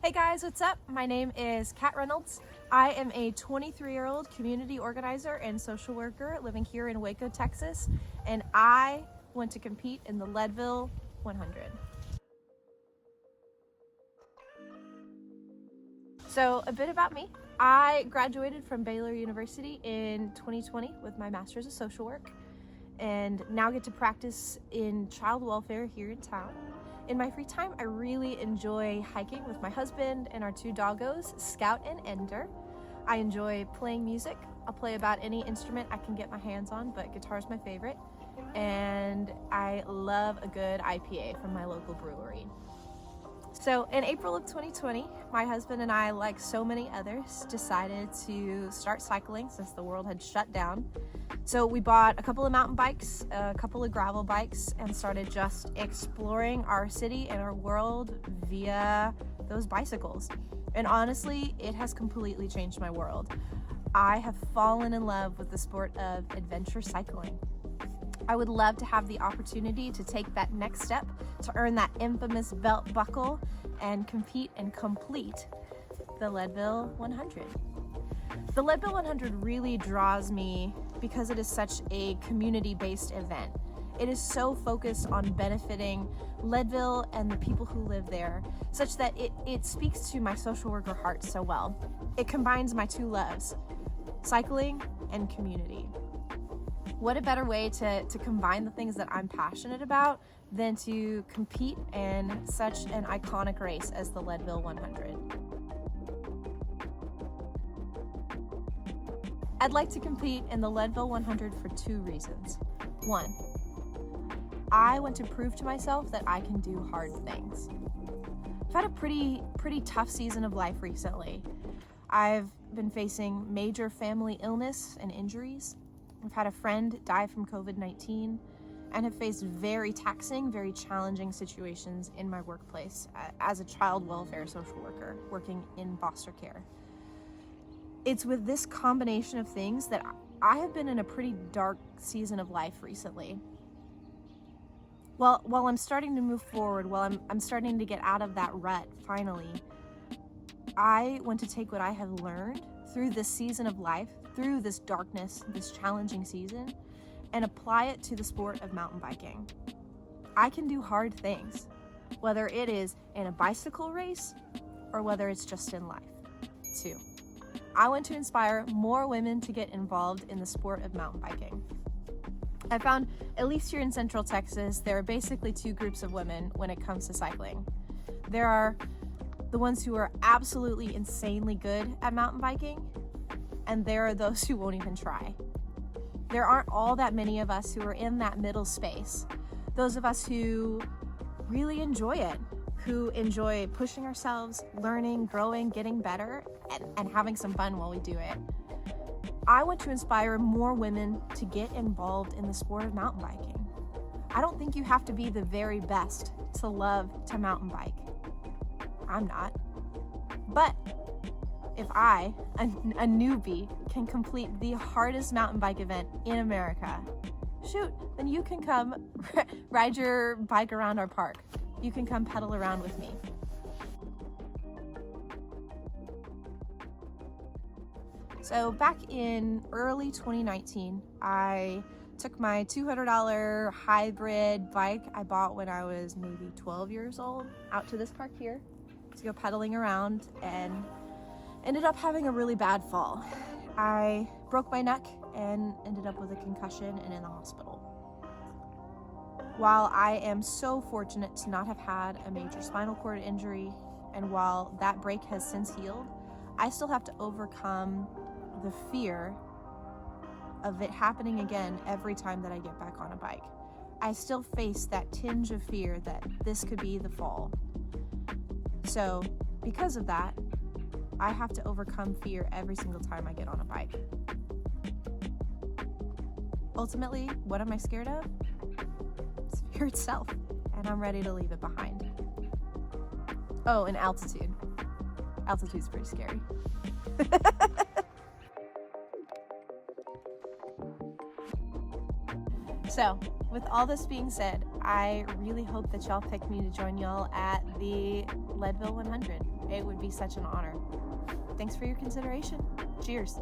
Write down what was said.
Hey guys, what's up? My name is Kat Reynolds. I am a 23-year-old community organizer and social worker living here in Waco, Texas, and I want to compete in the Leadville 100. So a bit about me. I graduated from Baylor University in 2020 with my master's of social work and now get to practice in child welfare here in town. In my free time, I really enjoy hiking with my husband and our two doggos, Scout and Ender. I enjoy playing music. I'll play about any instrument I can get my hands on, but guitar is my favorite. And I love a good IPA from my local brewery. So in April of 2020, my husband and I, like so many others, decided to start cycling since the world had shut down. So we bought a couple of mountain bikes, a couple of gravel bikes, and started just exploring our city and our world via those bicycles. And honestly, it has completely changed my world. I have fallen in love with the sport of adventure cycling. I would love to have the opportunity to take that next step to earn that infamous belt buckle and compete and complete the Leadville 100. The Leadville 100 really draws me because it is such a community-based event. It is so focused on benefiting Leadville and the people who live there, such that it speaks to my social worker heart so well. It combines my two loves, cycling and community. What a better way to combine the things that I'm passionate about than to compete in such an iconic race as the Leadville 100. I'd like to compete in the Leadville 100 for two reasons. One, I want to prove to myself that I can do hard things. I've had a pretty tough season of life recently. I've been facing major family illness and injuries. I've had a friend die from COVID-19 and have faced very taxing, very challenging situations in my workplace as a child welfare social worker working in foster care. It's with this combination of things that I have been in a pretty dark season of life recently. While I'm starting to move forward, while I'm starting to get out of that rut finally, I want to take what I have learned through this season of life, through this darkness, this challenging season, and apply it to the sport of mountain biking. I can do hard things, whether it is in a bicycle race or whether it's just in life. Two, I want to inspire more women to get involved in the sport of mountain biking. I found, at least here in Central Texas, there are basically two groups of women when it comes to cycling. There are the ones who are absolutely insanely good at mountain biking, and there are those who won't even try. There aren't all that many of us who are in that middle space. Those of us who really enjoy it, who enjoy pushing ourselves, learning, growing, getting better, and having some fun while we do it. I want to inspire more women to get involved in the sport of mountain biking. I don't think you have to be the very best to love to mountain bike. I'm not. But if I, a newbie, can complete the hardest mountain bike event in America, shoot, then you can come ride your bike around our park. You can come pedal around with me. So back in early 2019, I took my $200 hybrid bike I bought when I was maybe 12 years old out to this park here to go pedaling around and ended up having a really bad fall. I broke my neck and ended up with a concussion and in the hospital. While I am so fortunate to not have had a major spinal cord injury, and while that break has since healed, I still have to overcome the fear of it happening again every time that I get back on a bike. I still face that tinge of fear that this could be the fall. So because of that, I have to overcome fear every single time I get on a bike. Ultimately, what am I scared of? It's fear itself, and I'm ready to leave it behind. Oh, and altitude. Altitude's pretty scary. So, with all this being said, I really hope that y'all pick me to join y'all at the Leadville 100. It would be such an honor. Thanks for your consideration. Cheers.